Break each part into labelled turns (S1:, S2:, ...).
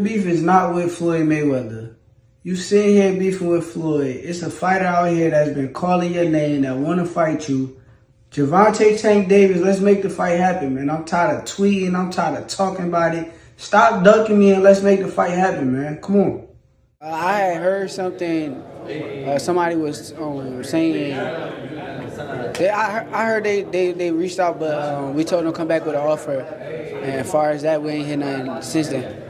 S1: Beef is not with Floyd Mayweather. You sitting here beefing with Floyd. It's a fighter out here that's been calling your name that want to fight you. Gervonta Tank Davis, let's make the fight happen, man. I'm tired of tweeting. I'm tired of talking about it. Stop ducking me and let's make the fight happen, man. Come on. I had heard something. Somebody was saying. I heard they reached out, but we told them to come back with an offer. And as far as that, we ain't heard nothing since then.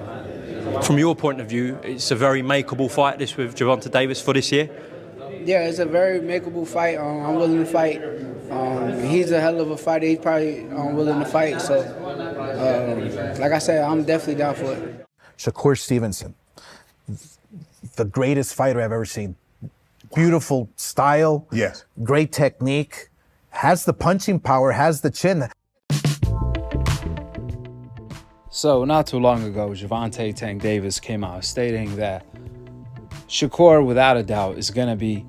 S2: From your point of view, it's a very makeable fight, this with Gervonta Davis for this year?
S1: Yeah, it's a very makeable fight. I'm willing to fight. He's a hell of a fighter. He's probably willing to fight. So, like I said, I'm definitely down for it.
S3: Shakur Stevenson, the greatest fighter I've ever seen. Beautiful style,
S4: yes,
S3: great technique, has the punching power, has the chin.
S5: So not too long ago, Gervonta Tank Davis came out stating that Shakur, without a doubt, is going to be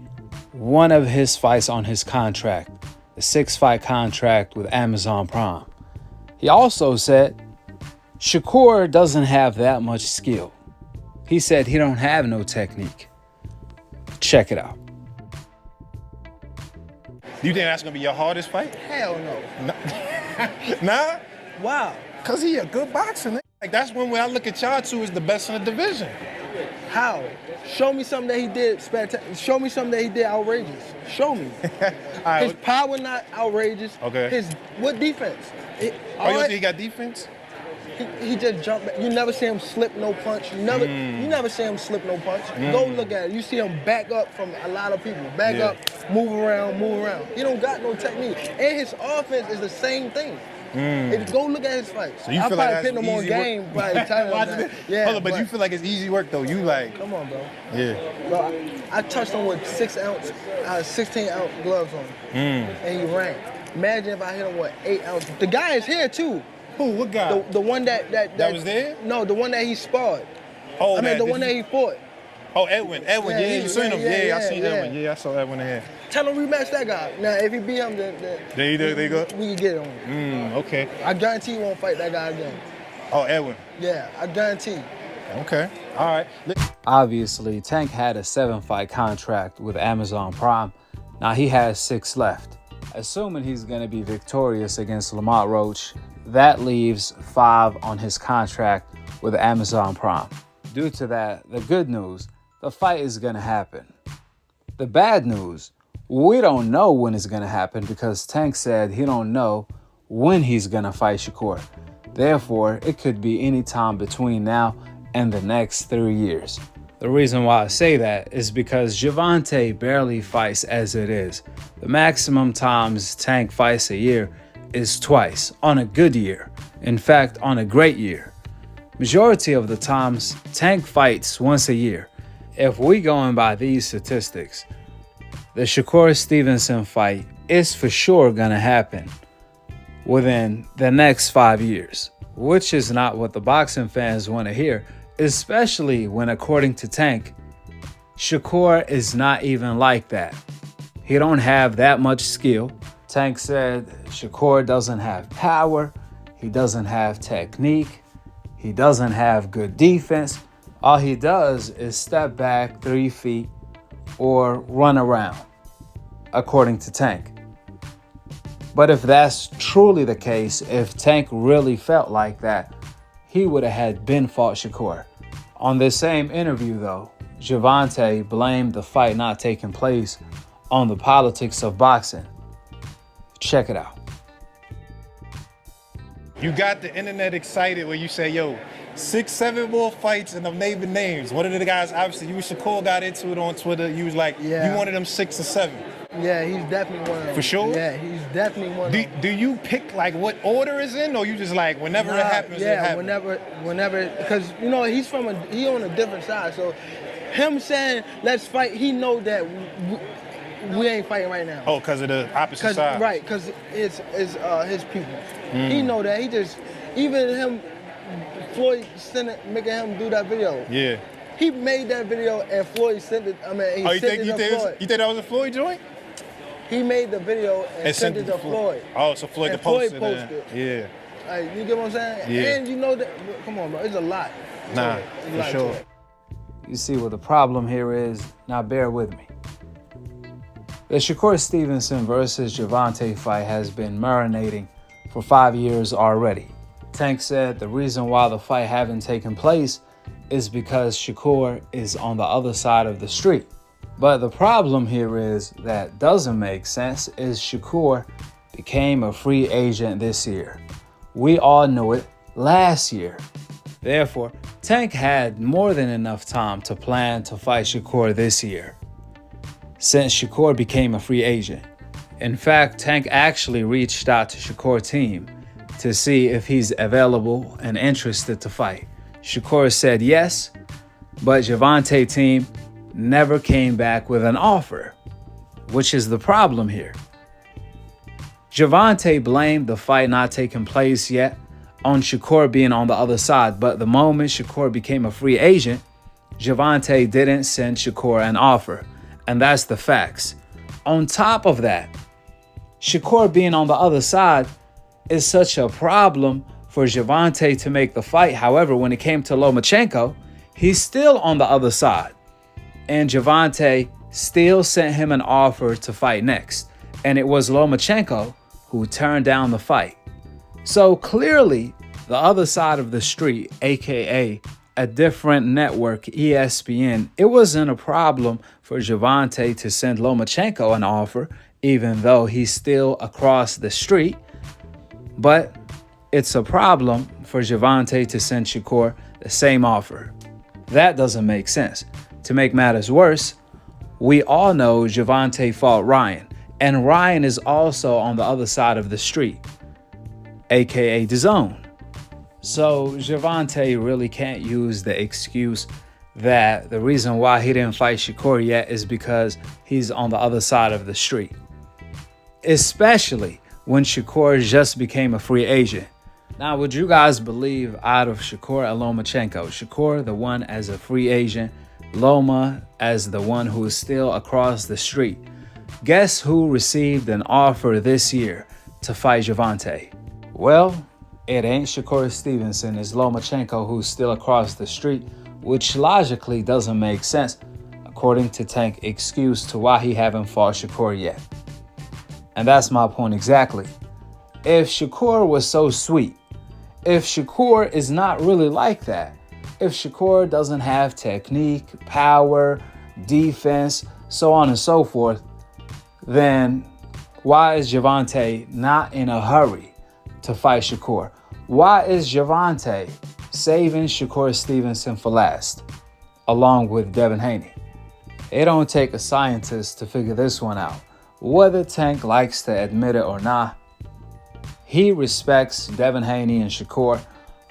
S5: one of his fights on his contract, the 6-fight contract with Amazon Prime. He also said Shakur doesn't have that much skill. He said he don't have no technique. Check it out.
S4: Do you think that's gonna be your hardest fight?
S6: Hell no.
S4: Nah?
S6: Wow.
S4: Cause he a good boxer. Nigga. Like that's when I look at y'all two as the best in the division.
S6: How? Show me something that he did spectacular. Show me something that he did outrageous. Show me.
S4: Right,
S6: his power not outrageous.
S4: Okay.
S6: What defense?
S4: You don't think he got defense?
S6: He just jumped back. You never see him slip no punch. You never see him slip no punch. Go look at it. You see him back up from a lot of people. Back up, move around. He don't got no technique. And his offense is the same thing. If you go look at his fights.
S4: So you
S6: I
S4: feel
S6: probably
S4: like
S6: put him on game by the time. Yeah,
S4: hold on, but you feel like it's easy work though. You like.
S6: Come on, bro.
S4: Yeah.
S6: Bro, I touched him with 16-ounce gloves on, and he ran. Imagine if I hit him with 8 ounces. The guy is here too.
S4: Who? What guy?
S6: The one that
S4: was there?
S6: No, the one that he sparred.
S4: Oh,
S6: I mean the one that he fought.
S4: Oh, Edwin. Yeah, you seen him. Yeah, I seen Edwin. Yeah, I saw Edwin in here.
S6: Tell him rematch that guy. Now, if he beat him, then
S4: they go.
S6: We can get it on him.
S4: Okay.
S6: I guarantee he won't fight that guy again.
S4: Oh, Edwin.
S6: Yeah, I guarantee.
S4: Okay. All right.
S5: Obviously, Tank had a 7-fight contract with Amazon Prime. Now he has 6 left. Assuming he's going to be victorious against Lamont Roach, that leaves 5 on his contract with Amazon Prime. Due to that, the good news, the fight is going to happen. The bad news, we don't know when it's going to happen because Tank said he don't know when he's going to fight Shakur. Therefore, it could be any time between now and the next 3 years. The reason why I say that is because Gervonta barely fights as it is. The maximum times Tank fights a year is twice on a good year. In fact, on a great year. Majority of the times, Tank fights once a year. If we going by these statistics, the Shakur Stevenson fight is for sure gonna happen within the next 5 years, which is not what the boxing fans want to hear, especially when, according to Tank, Shakur is not even like that. He don't have that much skill. Tank said Shakur doesn't have power, he doesn't have technique, he doesn't have good defense. All he does is step back 3 feet or run around, according to Tank. But if that's truly the case, if Tank really felt like that, he would have had been fought Shakur. On this same interview, though, Gervonta blamed the fight not taking place on the politics of boxing. Check it out.
S4: You got the internet excited when you say, yo, 6, 7 more fights and I'm naming names. One of the guys, obviously, you and Shakur got into it on Twitter. You was like, you wanted them 6 or 7.
S6: Yeah, he's definitely one of them.
S4: For sure?
S6: Yeah, he's definitely one of them.
S4: Do you pick like what order is in, or you just like whenever it happens, it happens?
S6: whenever, because you know he on a different side. So him saying let's fight, he know that we ain't fighting right now.
S4: Oh, because of the opposite side.
S6: Right, because it's his people. He know that. He just even him, Floyd making him do that video.
S4: Yeah.
S6: He made that video and Floyd sent it. I mean, he sent it to Floyd.
S4: You think that was a Floyd joint?
S6: He made the video and sent it to Floyd.
S4: Oh, so Floyd posted it. Yeah.
S6: Like, you get what I'm saying?
S4: Yeah.
S6: And you know that, come on, bro, it's a lot.
S4: Nah,
S6: He
S4: for
S6: lied to
S4: sure.
S6: it.
S5: You see what the problem here is? Now bear with me. The Shakur Stevenson versus Gervonta fight has been marinating for 5 years already. Tank said the reason why the fight haven't taken place is because Shakur is on the other side of the street. But the problem here is that doesn't make sense is Shakur became a free agent this year. We all knew it last year. Therefore, Tank had more than enough time to plan to fight Shakur this year, since Shakur became a free agent. In fact, Tank actually reached out to Shakur's team to see if he's available and interested to fight. Shakur said yes, but Gervonta team never came back with an offer, which is the problem here. Gervonta blamed the fight not taking place yet on Shakur being on the other side, but the moment Shakur became a free agent, Gervonta didn't send Shakur an offer, and that's the facts. On top of that, Shakur being on the other side is such a problem for Gervonta to make the fight. However, when it came to Lomachenko, he's still on the other side, and Gervonta still sent him an offer to fight next, and it was Lomachenko who turned down the fight. So clearly, the other side of the street, aka a different network, ESPN, it wasn't a problem for Gervonta to send Lomachenko an offer, even though he's still across the street. But it's a problem for Gervonta to send Shakur the same offer. That doesn't make sense. To make matters worse, we all know Gervonta fought Ryan, and Ryan is also on the other side of the street, aka DAZN. So Gervonta really can't use the excuse that the reason why he didn't fight Shakur yet is because he's on the other side of the street, especially when Shakur just became a free agent. Now, would you guys believe out of Shakur and Lomachenko, Shakur the one as a free agent, Loma as the one who is still across the street, guess who received an offer this year to fight Gervonta? Well, it ain't Shakur Stevenson, it's Lomachenko who's still across the street, which logically doesn't make sense according to Tank's excuse to why he haven't fought Shakur yet. And that's my point exactly. If Shakur was so sweet, if Shakur is not really like that, if Shakur doesn't have technique, power, defense, so on and so forth, then why is Gervonta not in a hurry to fight Shakur? Why is Gervonta saving Shakur Stevenson for last, along with Devin Haney? It don't take a scientist to figure this one out. Whether Tank likes to admit it or not, he respects Devin Haney and Shakur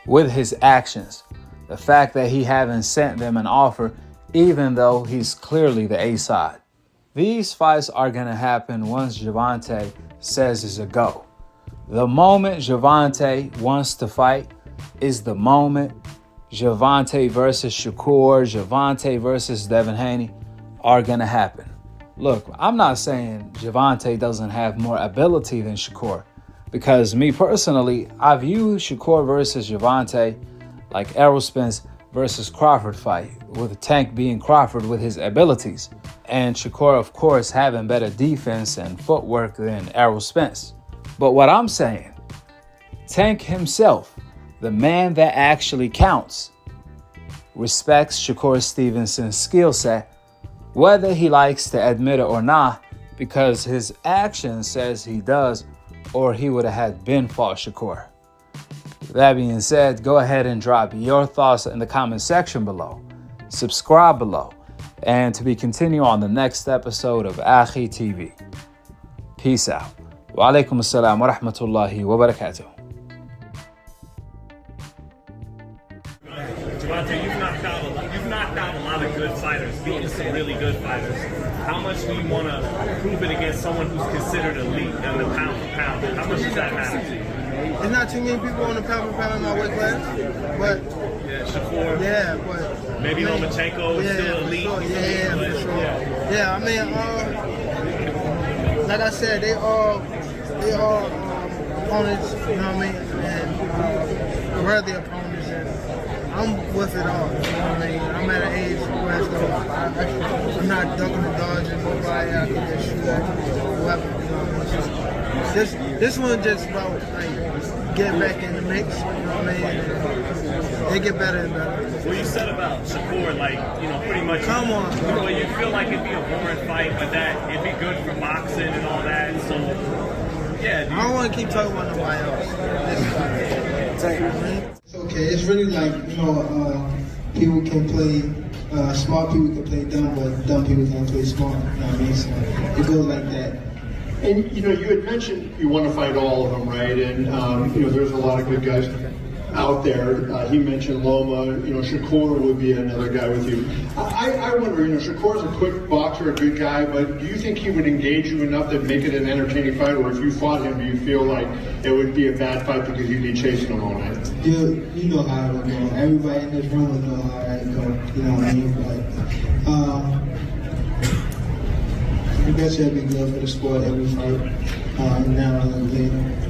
S5: with his actions. The fact that he haven't sent them an offer, even though he's clearly the A side. These fights are going to happen once Gervonta says it's a go. The moment Gervonta wants to fight is the moment Gervonta versus Shakur, Gervonta versus Devin Haney are going to happen. Look, I'm not saying Gervonta doesn't have more ability than Shakur, because me personally, I view Shakur versus Gervonta like Errol Spence versus Crawford fight, with Tank being Crawford with his abilities, and Shakur, of course, having better defense and footwork than Errol Spence. But what I'm saying, Tank himself, the man that actually counts, respects Shakur Stevenson's skill set, whether he likes to admit it or not, because his action says he does, or he would have had been fought Shakur. That being said, go ahead and drop your thoughts in the comment section below. Subscribe below, and to be continued on the next episode of Akhi TV. Peace out. Wa alaikum assalam wa rahmatullahi wa barakatuh.
S7: Gervonta, you've knocked out a lot of good fighters, beating some really good fighters. How much do you want to prove it against someone who's considered elite in the pound for pound? How much does that matter to you?
S6: There's not too many people on the pound for pound in my weight class, but
S7: Yeah, Shakur.
S6: yeah, but
S7: Maybe Lomachenko is still elite.
S6: For sure. Yeah,
S7: but,
S6: for sure. Yeah, I mean, like I said, they all opponents, you know what I mean, and worthy opponents. And I'm with it all. You know what I mean? I'm at an age where it's I'm not ducking and dodging nobody. I can just shoot at whoever. You know, it's just, this one just about like getting back in the mix. You know what I mean? They get better and better.
S7: What you said about Shakur, like, you know, pretty much.
S6: Come on.
S7: Well, you feel like it'd be a boring fight, but that it'd be good for boxing and all that. So, yeah.
S6: I don't want to keep talking about nobody else.
S1: Okay, it's really like, you know, people can play, smart people can play dumb, but dumb people can't play smart. You know what I mean? So it goes like that.
S8: And, you know, you had mentioned you want to fight all of them, right? And, you know, there's a lot of good guys out there. He mentioned Loma. You know, Shakur would be another guy with you. I wonder, you know, Shakur's a quick boxer, a good guy, but do you think he would engage you enough to make it an entertaining fight? Or if you fought him, do you feel like it would be a bad fight because you'd be chasing him all night?
S1: You know how it would go. Everybody in this room would know how it would go. You know what I mean? But I guess it'd be good for the sport every fight. Now and later.